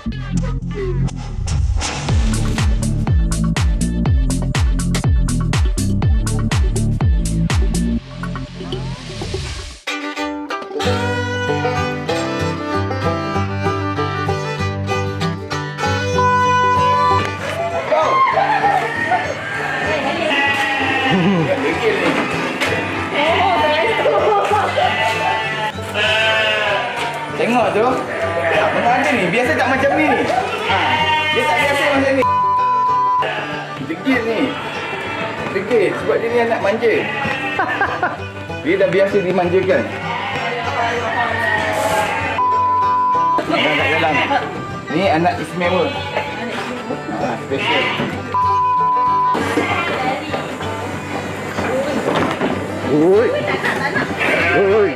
Tengok tu. Mana ada ni? Biasa tak macam ni. Dia tak biasa macam ni. Degil ni. Degil sebab dia ni anak manja. Dia dah biasa dimanjakan. Dah kat dalam. Ni anak istimewa. Special. Oi. Oi.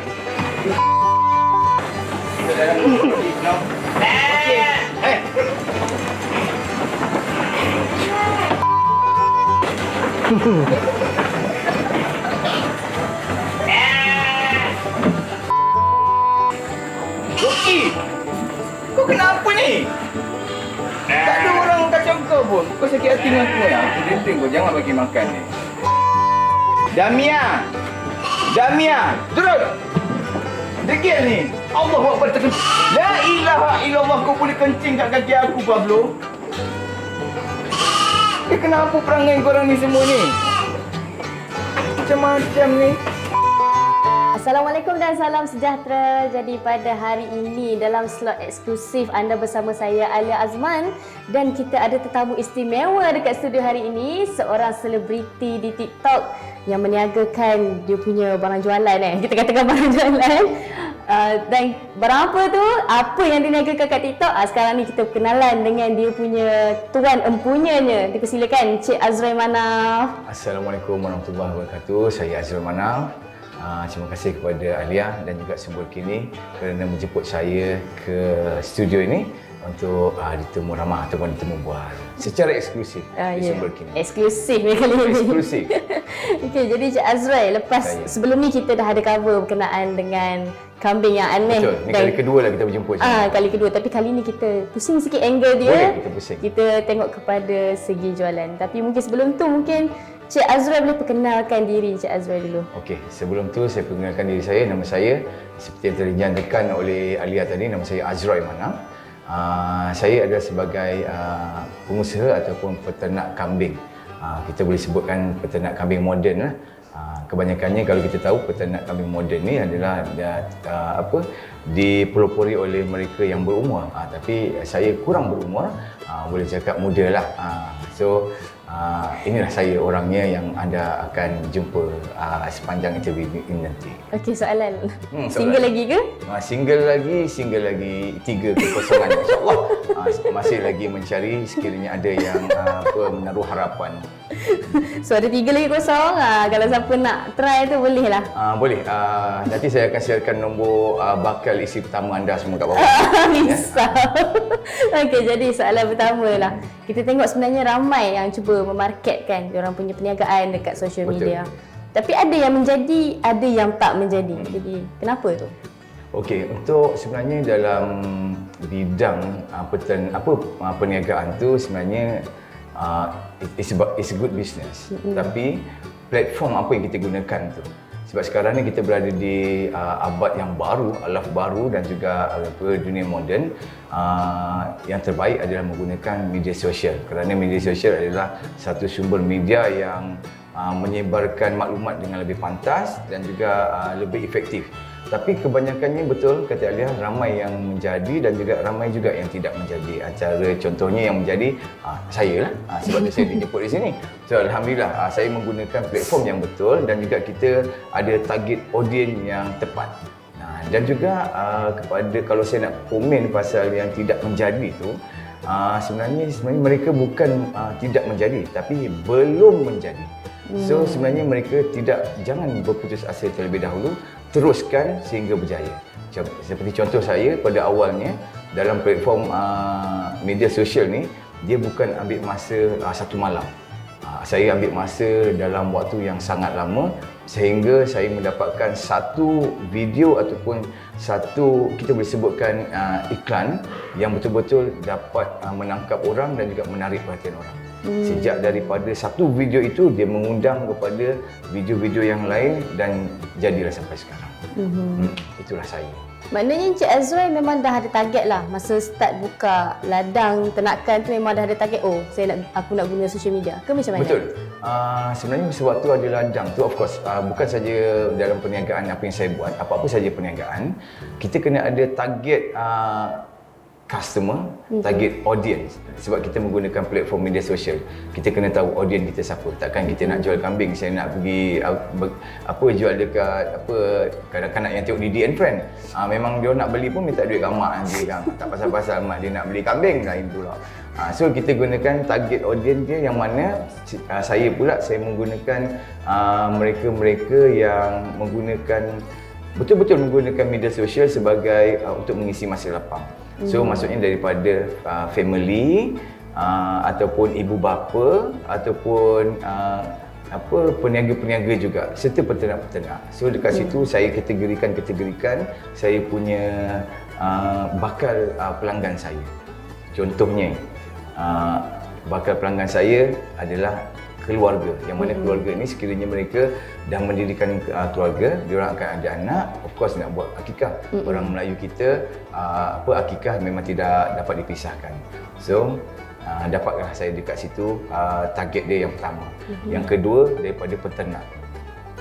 Rocky, kau kenapa ni? Tak ada orang kacau kau pun. Kau sakit hati dengan aku ya? Aku dendeng kau, jangan bagi makan ni. Damia! Damia! Turun! Degil ni! Allah Akbar terkencing. La ilaha illallah, kau boleh kencing kat kaki aku, Pablo. Kenapa perangai korang ni semua ni? Macam-macam ni. Assalamualaikum dan salam sejahtera. Jadi pada hari ini dalam slot eksklusif anda bersama saya Alia Azman dan kita ada tetamu istimewa dekat studio hari ini, seorang selebriti di TikTok yang meniagakan dia punya barang jualan kita katakan barang jualan. Dan barang apa tu? Apa yang diniagakan kat TikTok? Sekarang ni kita berkenalan dengan dia punya tuan empunyanya. Dipersilakan Cik Azrai Manaf. Assalamualaikum warahmatullahi wabarakatuh. Saya Azrai Manaf. Terima kasih kepada Alia dan juga Sumber Kini kerana menjemput saya ke studio ini untuk ditemu ramah ataupun ditemu bual secara eksklusif di Sumber Kini. Eksklusif ni kali ini. Eksklusif. Okey, jadi Cik Azrai, sebelum ni kita dah ada cover berkenaan dengan kambing yang aneh. Betul. Ni kali kedua lah kita berjemput. Kali kedua, tapi kali ni kita pusing sikit angle dia. Boleh kita pusing. Kita tengok kepada segi jualan. Tapi mungkin sebelum tu mungkin Cik Azrai boleh perkenalkan diri Cik Azrai dulu. Okey, sebelum tu saya perkenalkan diri saya. Nama saya seperti yang telah dinyatakan oleh Alia tadi, nama saya Azrai Manaf. Saya adalah sebagai pengusaha ataupun peternak kambing. Kita boleh sebutkan peternak kambing moden lah. Kebanyakannya kalau kita tahu peternak kambing moden ni adalah dipelopori oleh mereka yang berumur. Tapi saya kurang berumur, boleh cakap muda lah. Inilah saya orangnya yang anda akan jumpa sepanjang interview ini nanti. Okey, soalan. Single lagi ke? Single lagi 3 kekosongan insya-Allah. Masih lagi mencari sekiranya ada yang menaruh harapan. So ada 3 lagi kosong. Kalau siapa nak try tu boleh lah. Boleh. Nanti saya akan sharekan nombor bakal isi pertama anda semua kat bawah. Risau. Okey, jadi soalan pertama lah. Kita tengok sebenarnya ramai yang cuba memarketkan diorang punya perniagaan dekat social media. Tapi ada yang menjadi, ada yang tak menjadi. Jadi kenapa tu? Okey, untuk sebenarnya dalam bidang perniagaan tu sebenarnya it's a good business. Tapi platform apa yang kita gunakan tu. Sebab sekarang ni kita berada di abad yang baru, alaf baru dan juga dunia moden. Yang terbaik adalah menggunakan media sosial. Kerana media sosial adalah satu sumber media yang menyebarkan maklumat dengan lebih pantas dan juga lebih efektif. Tapi kebanyakannya betul kata Alia, ramai yang menjadi dan juga ramai juga yang tidak menjadi. Acara contohnya yang menjadi saya lah, sebab saya dijemput di sini. So alhamdulillah saya menggunakan platform yang betul dan juga kita ada target audience yang tepat. Dan juga kepada kalau saya nak komen pasal yang tidak menjadi tu, sebenarnya mereka bukan tidak menjadi tapi belum menjadi. So sebenarnya mereka jangan berputus asa terlebih dahulu, teruskan sehingga berjaya. Seperti contoh saya pada awalnya dalam platform media sosial ni, dia bukan ambil masa satu malam. Saya ambil masa dalam waktu yang sangat lama sehingga saya mendapatkan satu video ataupun satu, kita boleh sebutkan iklan yang betul-betul dapat menangkap orang dan juga menarik perhatian orang. Sejak daripada satu video itu, dia mengundang kepada video-video yang lain dan jadilah sampai sekarang. Itulah saya. Maknanya Encik Azwai memang dah ada target lah. Masa start buka ladang ternakan tu memang dah ada target, oh aku nak guna social media ke macam mana? Betul. Sebenarnya sewaktu ada ladang tu, of course, bukan saja dalam perniagaan apa yang saya buat, apa-apa saja perniagaan, kita kena ada target customer, target audience. Sebab kita menggunakan platform media sosial, kita kena tahu audience kita siapa. Takkan kita nak jual kambing, saya nak pergi jual dekat kanak-kanak yang tengok Didi and Friend. Memang dia nak beli pun minta duit kat mak dia kan. Tak pasal-pasal mak dia nak beli kambing, lain pula. So kita gunakan target audience dia yang mana saya menggunakan mereka-mereka yang menggunakan betul-betul menggunakan media sosial sebagai untuk mengisi masa lapang. So maksudnya daripada family ataupun ibu bapa ataupun peniaga-peniaga juga serta peternak-peternak. So dekat situ saya kategorikan saya punya bakal pelanggan saya. Contohnya bakal pelanggan saya adalah keluarga, yang mana keluarga ni sekiranya mereka dah mendirikan keluarga, diorang akan ada anak, of course nak buat akikah. Orang Melayu kita akikah memang tidak dapat dipisahkan. So dapatlah saya dekat situ target dia yang pertama. Yang kedua daripada peternak.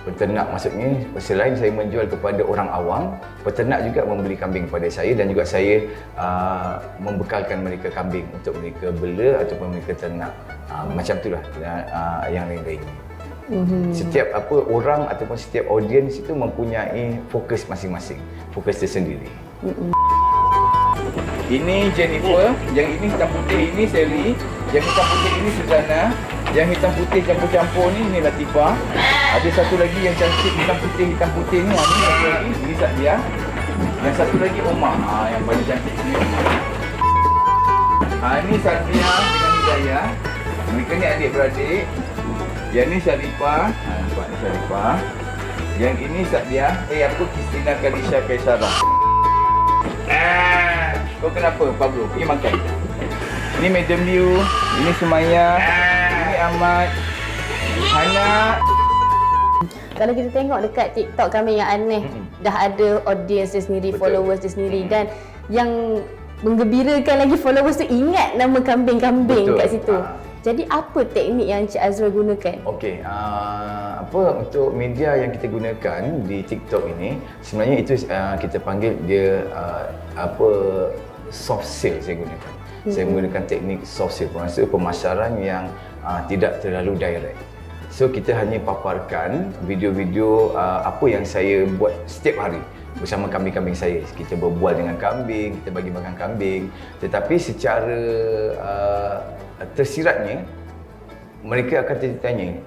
Peternak maksudnya selain saya menjual kepada orang awam, peternak juga membeli kambing kepada saya dan juga saya membekalkan mereka kambing untuk mereka bela ataupun mereka ternak. Macam itulah yang lain-lain. Setiap orang ataupun setiap audience itu mempunyai fokus masing-masing, fokus tersendiri. Ini Jennifer, yang ini hitam putih ini Sally, yang hitam putih ini Suzana, yang hitam putih campur-campur ni Latifah. Ada satu lagi yang cantik hitam putih ni, ini satu lagi, ini Sadia. Yang satu lagi Omar, yang paling cantik ni Omar. Ini Sadia dengan Hidayah. Mereka ni adik-beradik. Yang ni Syarifah, nampak ni Syarifah. Yang ini Sadia, Kristina Kalisha Kaisara. Kau kenapa Pablo? Pergi makan. Ini Madam Liu, ini Sumaya, ini Ahmad, Hana. Kalau kita tengok dekat TikTok kami yang aneh, dah ada audience dia sendiri, followers dia sendiri, dan yang menggembirakan lagi followers tu ingat nama kambing-kambing kat situ. Jadi apa teknik yang Encik Azwai gunakan? Okey, untuk media yang kita gunakan di TikTok ini, sebenarnya itu kita panggil dia soft sale saya gunakan. Saya menggunakan teknik soft sale, maksudnya pemasaran yang tidak terlalu direct. So kita hanya paparkan video-video apa yang saya buat setiap hari bersama kambing-kambing saya. Kita berbual dengan kambing, kita bagi makan kambing, tetapi secara tersiratnya mereka akan tertanya,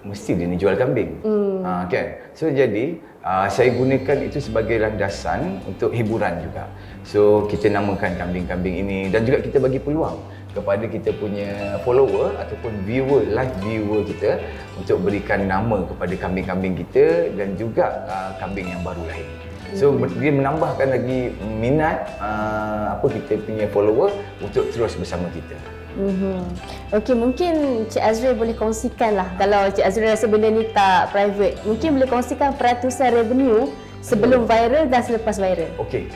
mesti dia ni jual kambing. Kan? So jadi saya gunakan itu sebagai landasan untuk hiburan juga. So kita namakan kambing-kambing ini dan juga kita bagi peluang kepada kita punya follower ataupun live viewer kita untuk berikan nama kepada kambing-kambing kita dan juga kambing yang baru lahir. So dia menambahkan lagi minat kita punya follower untuk terus bersama kita. Okey, mungkin Cik Azwai boleh kongsikan lah, kalau Cik Azwai rasa benda ni tak private, mungkin boleh kongsikan peratusan revenue sebelum viral dan selepas viral. Okey,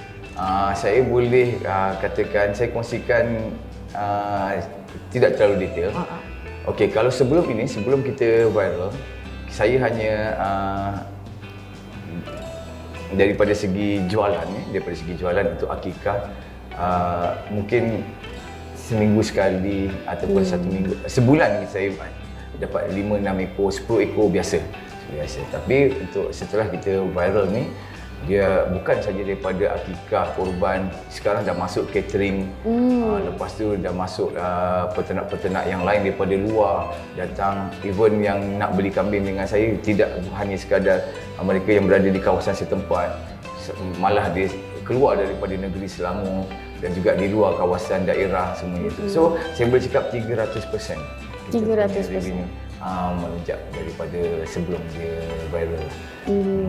saya boleh katakan, saya kongsikan tidak terlalu detail. Okey, kalau sebelum kita viral, saya hanya daripada segi jualan untuk akikah, mungkin seminggu sekali ataupun sebulan saya dapat 5-6 ekor, 10 ekor biasa. Tapi untuk setelah kita viral ni, dia bukan saja daripada akikah, korban, sekarang dah masuk catering. Lepas tu dah masuk peternak-peternak yang lain daripada luar datang. Even yang nak beli kambing dengan saya, tidak hanya sekadar mereka yang berada di kawasan setempat, malah dia keluar daripada negeri Selangor dan juga di luar kawasan daerah semua itu. So saya boleh cakap 300%. 300%. melonjak daripada sebelum dia viral.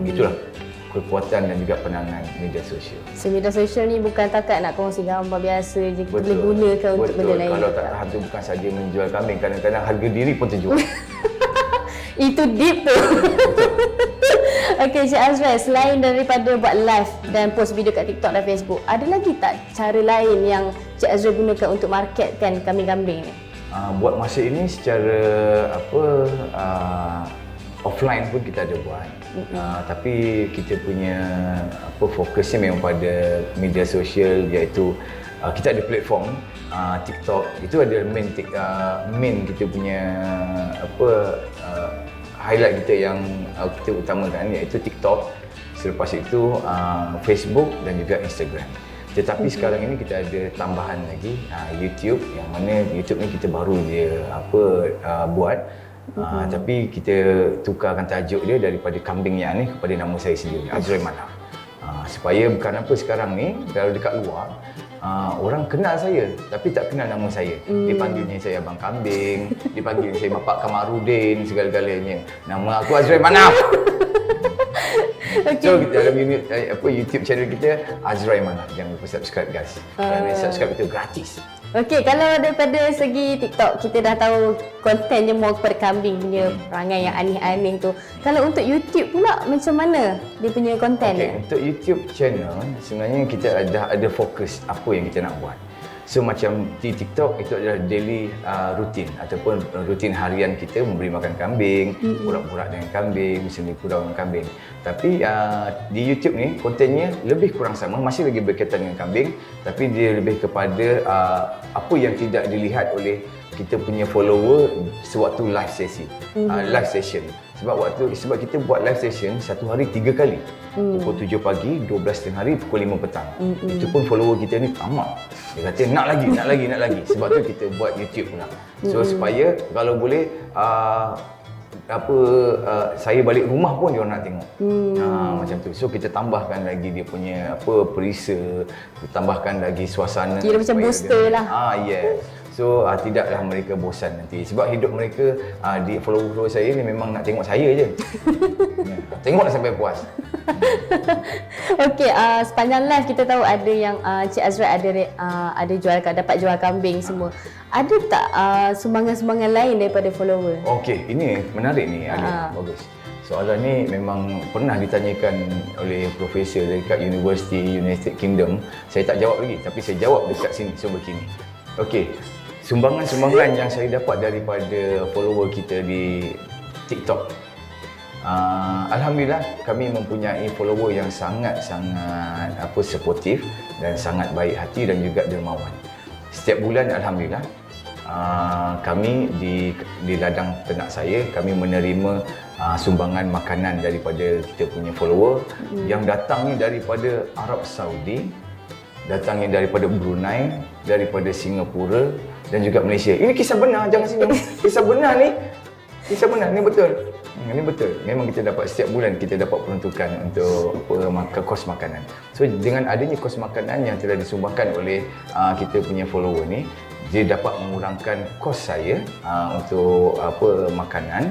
Itulah kekuatan dan juga penangan media sosial. So, media sosial ni bukan takat nak kongsi gambar biasa je, kita boleh gunakan untuk benda lain. Kalau tak tahan tu bukan saja menjual kambing, kadang-kadang harga diri pun terjual. Itu deep tu. Okey, Cik Azrael, selain daripada buat live dan post video kat TikTok dan Facebook, ada lagi tak cara lain yang Cik Azrael gunakan untuk marketkan kambing-kambing ni? Buat masa ini secara offline pun kita ada buat. Tapi kita punya fokusnya memang pada media sosial, iaitu kita ada platform TikTok. Itu ada main kita punya highlight kita yang kita utamakan, iaitu TikTok. Selepas itu Facebook dan juga Instagram. Tetapi sekarang ini kita ada tambahan lagi YouTube, yang mana YouTube ni kita baru je buat. Tapi kita tukarkan tajuk dia daripada Kambing Yang Ni kepada nama saya sendiri, Azrael Manaf. Supaya bukan apa sekarang ni, kalau dekat luar orang kenal saya tapi tak kenal nama saya. Dia panggilnya saya Abang Kambing, dia panggilnya saya Bapak Kamarudin, segala-galanya. Nama aku Azrael Manaf. So dalam YouTube channel kita Azrael Manaf, jangan lupa subscribe guys. Kerana subscribe itu gratis. Okey, kalau daripada segi TikTok kita dah tahu kontennya more kepada kambing punya perangai yang aneh-aneh tu. Kalau untuk YouTube pula macam mana dia punya konten dia? Untuk YouTube channel sebenarnya kita ada fokus apa yang kita nak buat. So macam di TikTok itu adalah daily rutin ataupun rutin harian kita memberi makan kambing, borak-borak dengan kambing, seni kurang dengan kambing. Tapi di YouTube ni kontennya lebih kurang sama, masih lagi berkaitan dengan kambing, tapi dia lebih kepada apa yang tidak dilihat oleh kita punya follower sewaktu live sesi, live session. Sebab kita buat live session satu hari 3 kali. Pukul 7 pagi, 12 tengah hari, pukul 5 petang. Itu pun follower kita ni tamak. Dia kata nak lagi. Sebab tu kita buat YouTube pula. So supaya kalau boleh saya balik rumah pun dia orang nak tengok. Macam tu. So kita tambahkan lagi dia punya perisa, tambahkan lagi suasana. Kira macam booster lah. Yes. So tidaklah mereka bosan nanti. Sebab hidup mereka di follower saya ni memang nak tengok saya je. Tengoklah sampai puas. Okey, sepanjang live kita tahu ada yang Cik Azrael ada dapat jual kambing semua. Ada tak sumbangan-sumbangan lain daripada follower? Okey, ini menarik ni, ada. Bagus. Soalan ni memang pernah ditanyakan oleh profesor dekat University United Kingdom. Saya tak jawab lagi, tapi saya jawab dekat sini. So begini. Okey, sumbangan-sumbangan yang saya dapat daripada follower kita di TikTok. Alhamdulillah kami mempunyai follower yang sangat-sangat supportif dan sangat baik hati dan juga dermawan. Setiap bulan alhamdulillah kami di ladang ternak saya, kami menerima sumbangan makanan daripada kita punya follower yang datangnya daripada Arab Saudi, datangnya daripada Brunei, daripada Singapura dan juga Malaysia. Ini kisah benar, jangan senyum. Kisah benar ni betul. Ini betul. Memang kita dapat setiap bulan kita dapat peruntukan untuk kos makanan. So dengan adanya kos makanan yang telah disumbangkan oleh kita punya follower ni, dia dapat mengurangkan kos saya untuk makanan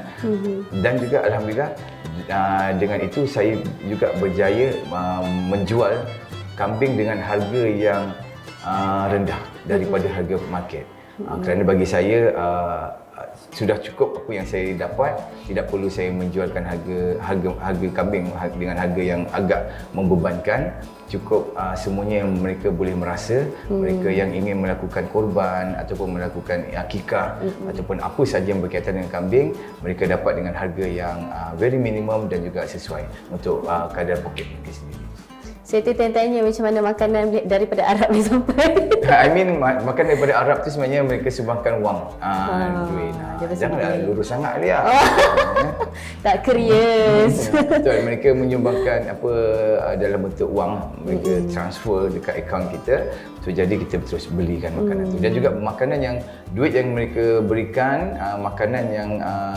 dan juga alhamdulillah dengan itu saya juga berjaya menjual kambing dengan harga yang rendah daripada harga market. Kerana bagi saya sudah cukup apa yang saya dapat, tidak perlu saya menjualkan harga kambing dengan harga yang agak membebankan. Cukup semuanya yang mereka boleh merasa, mereka yang ingin melakukan korban ataupun melakukan akikah ataupun apa sahaja yang berkaitan dengan kambing, mereka dapat dengan harga yang very minimum dan juga sesuai untuk kadar poket mereka sendiri. Saya tanya macam mana makanan daripada Arab ni sampai. I mean makan daripada Arab tu sebenarnya mereka sumbangkan wang, duit. Janganlah lurus sangat dia. Tak curious. Betul, mereka menyumbangkan dalam bentuk wang, mereka transfer dekat akaun kita. So jadi kita terus belikan makanan tu. Dan juga makanan yang duit yang mereka berikan, makanan yang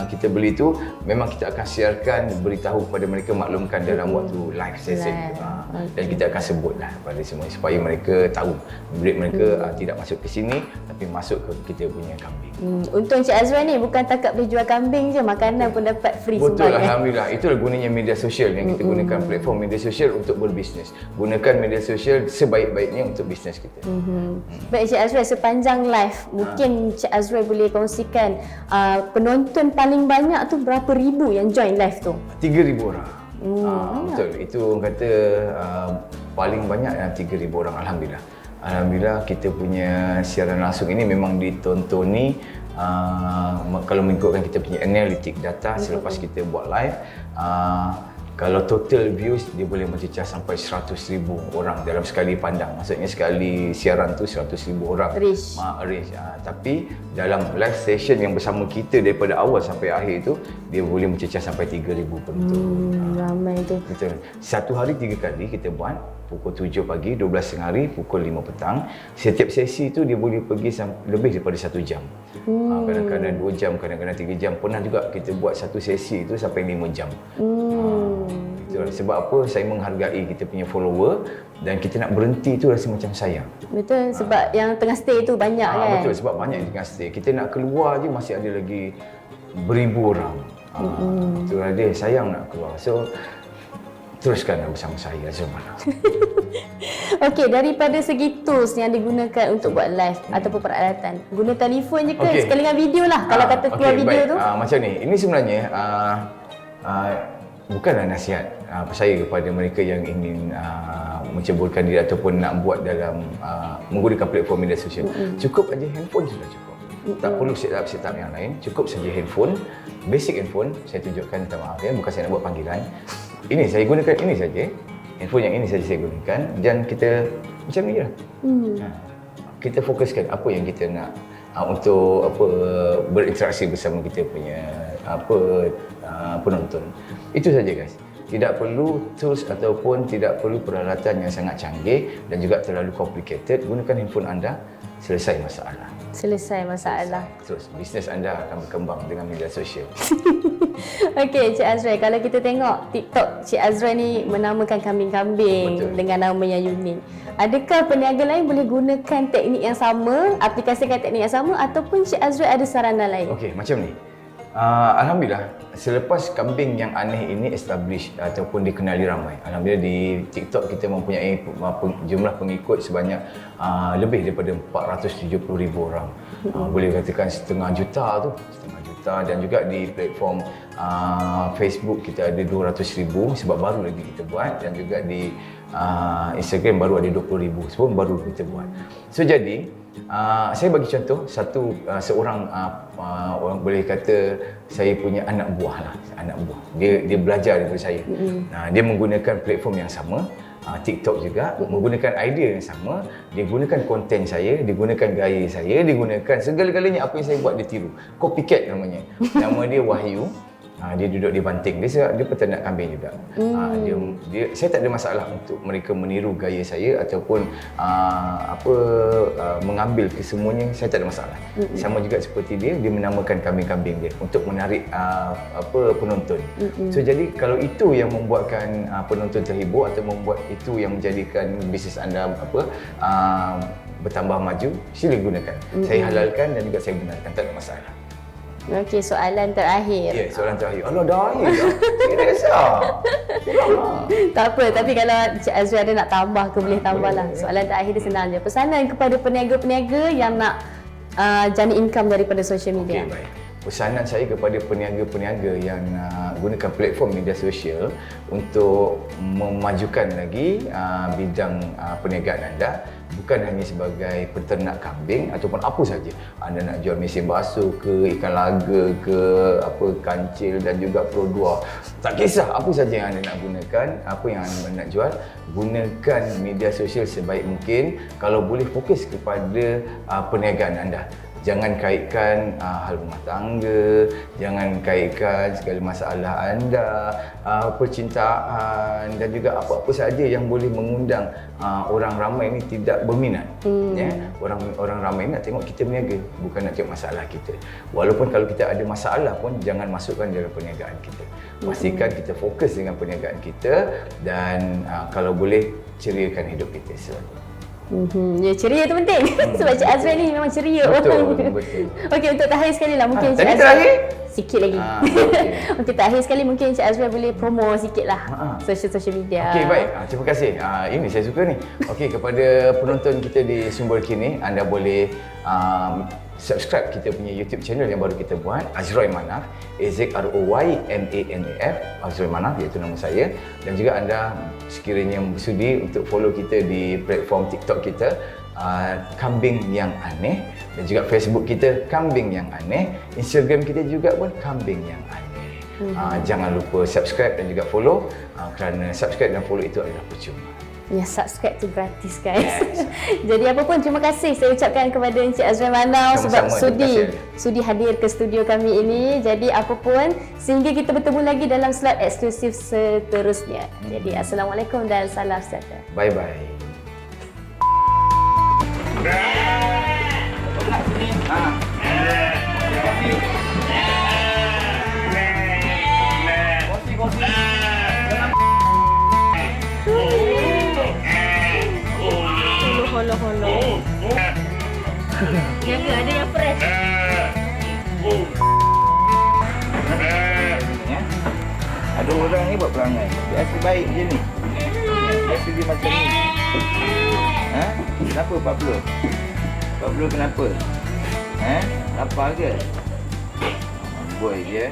kita beli tu memang kita akan siarkan, beritahu kepada mereka, maklumkan dalam waktu live session. dan kita akan sebutlah pada semua supaya mereka tahu breed mereka tidak masuk ke sini tapi masuk ke kita punya kambing. Untung Cik Azrai ni bukan takat boleh jual kambing je, makanan pun dapat free Betul, semua. Alhamdulillah. Itulah gunanya media sosial yang kita gunakan, platform media sosial untuk berbisnes. Gunakan media sosial sebaik-baiknya untuk bisnes kita. Baik Cik Azrai, sepanjang live mungkin Cik Azrai boleh kongsikan penonton paling banyak tu berapa ribu yang join live tu? 3,000 orang. Betul. Itu orang kata paling banyak yang 3,000 orang. Alhamdulillah. Alhamdulillah kita punya siaran langsung ini memang ditontoni kalau mengikutkan kita punya analitik data selepas kita buat live. Kalau total views dia boleh mencecah sampai 100,000 orang dalam sekali pandang. Maksudnya sekali siaran tu 100,000 orang reach. Tapi dalam live session yang bersama kita daripada awal sampai akhir tu dia boleh mencecah sampai 3,000 penonton. Ramai tu. Betul. Satu hari 3 kali kita buat, pukul 7 pagi, 12 tengah hari, pukul 5 petang. Setiap sesi tu dia boleh pergi lebih daripada 1 jam. Kadang-kadang 2 jam, kadang-kadang 3 jam. Pernah juga kita buat satu sesi tu sampai 5 jam. Itulah sebab apa saya menghargai kita punya follower dan kita nak berhenti tu rasa macam sayang. Betul, sebab yang tengah stay tu banyak kan? Betul, sebab banyak yang tengah stay. Kita nak keluar je masih ada lagi beribu orang. Itulah dia, sayang nak keluar. So, teruskanlah bersama saya Azman. Okey, daripada segi tools yang digunakan untuk buat live ataupun peralatan, guna telefon je ke? Sekali dengan video lah kalau kata keluar video tu. Macam ni, ini sebenarnya bukanlah nasihat saya kepada mereka yang ingin menceburkan diri ataupun nak buat dalam menggunakan platform media sosial. Cukup aja handphone sudah cukup. Tak perlu setup yang lain, cukup saja handphone, basic handphone. Saya tunjukkan, minta maaf ya, bukan saya nak buat panggilan. Ini saya gunakan ini saja. Handphone yang ini saja saya gunakan dan kita macam ni lah. Kita fokuskan apa yang kita nak untuk berinteraksi bersama kita punya penonton. Itu saja guys. Tidak perlu tools ataupun tidak perlu peralatan yang sangat canggih dan juga terlalu complicated. Gunakan handphone anda, selesai masalah. Selesai masalah. Terus bisnes anda akan berkembang dengan media sosial. Okey Cik Azrai, kalau kita tengok TikTok Cik Azrai ni menamakan kambing-kambing dengan nama yang unik. Adakah peniaga lain boleh gunakan teknik yang sama, aplikasikan teknik yang sama ataupun Cik Azrai ada saranan lain? Okey, macam ni. Alhamdulillah, selepas kambing yang aneh ini establish ataupun dikenali ramai. Alhamdulillah di TikTok kita mempunyai jumlah pengikut sebanyak lebih daripada 470,000 orang. Boleh katakan setengah juta dan juga di platform Facebook kita ada 200,000 sebab baru lagi kita buat dan juga di Instagram baru ada 20,000 sebab baru kita buat. So jadi saya bagi contoh seorang orang boleh kata saya punya anak buah. Dia belajar daripada saya. Dia menggunakan platform yang sama, TikTok juga, menggunakan idea yang sama, dia gunakan konten saya, dia gunakan gaya saya, dia gunakan segala-galanya apa yang saya buat dia tiru. Copycat namanya. Nama dia Wahyu. Dia duduk di Banting. Dia peternak kambing juga. Saya tak ada masalah untuk mereka meniru gaya saya ataupun mengambil kesemuanya. Saya tak ada masalah. Sama juga seperti dia menamakan kambing-kambing dia untuk menarik penonton. So jadi kalau itu yang membuatkan penonton terhibur atau membuat itu yang menjadikan bisnes anda bertambah maju, sila gunakan. Saya halalkan dan juga saya benarkan, tak ada masalah. Okey, soalan terakhir. Ya, soalan terakhir. Alah, dah akhir dah. Serius lah. Tak apa, tapi kalau Cik Azri ada nak tambah ke, boleh tambah lah. Soalan terakhir dia senang je. Pesanan kepada peniaga-peniaga yang nak jana income daripada social media. Okey, baik. Pesanan saya kepada peniaga-peniaga yang gunakan platform media sosial untuk memajukan lagi bidang perniagaan anda, bukan hanya sebagai peternak kambing ataupun apa saja. Anda nak jual mesin basuh ke, ikan laga ke, kancil dan juga produk. Tak kisah apa saja yang anda nak gunakan, apa yang anda nak jual, gunakan media sosial sebaik mungkin. Kalau boleh fokus kepada perniagaan anda. Jangan kaitkan hal rumah tangga, jangan kaitkan segala masalah anda, percintaan dan juga apa-apa saja yang boleh mengundang orang ramai ini tidak berminat. Ya? Orang ramai nak tengok kita berniaga, bukan nak tengok masalah kita. Walaupun kalau kita ada masalah pun jangan masukkan dalam perniagaan kita. Pastikan kita fokus dengan perniagaan kita dan kalau boleh ceriakan hidup kita selalu. Ya, ceria tu penting. Sebab Cik Azman ni memang ceria Betul, orang. betul. Okey, untuk terakhir sekali lah mungkin Cik Tadi Azman. terakhir? Sikit lagi. Okey. Okey, terakhir sekali mungkin Cik Azman boleh promo sikit lah social media. Okey, baik. Terima kasih. Ini saya suka ni. Okey, kepada penonton kita di Sumber Kini, anda boleh subscribe kita punya YouTube channel yang baru kita buat, Azroy Manaf, AZROYMANAF, Azroy Manaf iaitu nama saya. Dan juga anda sekiranya bersudi untuk follow kita di platform TikTok kita, Kambing Yang Aneh, dan juga Facebook kita Kambing Yang Aneh, Instagram kita juga pun Kambing Yang Aneh. Jangan lupa subscribe dan juga follow, kerana subscribe dan follow itu adalah percuma. Ya, subscribe tu gratis guys. Jadi apa pun terima kasih saya ucapkan kepada Encik Azman Manau sebab sudi hadir ke studio kami ini. Jadi apa pun sehingga kita bertemu lagi dalam slot eksklusif seterusnya. Jadi Assalamualaikum dan salam sejahtera. Bye bye. Holo. Jaga ada yang fresh. Ya. Ada orang ni buat perangai. Biasa baik je ni. Biasa dia macam ni. Ha? Kenapa Pablo? Pablo kenapa? Ha? Lapar ke? Boy dia.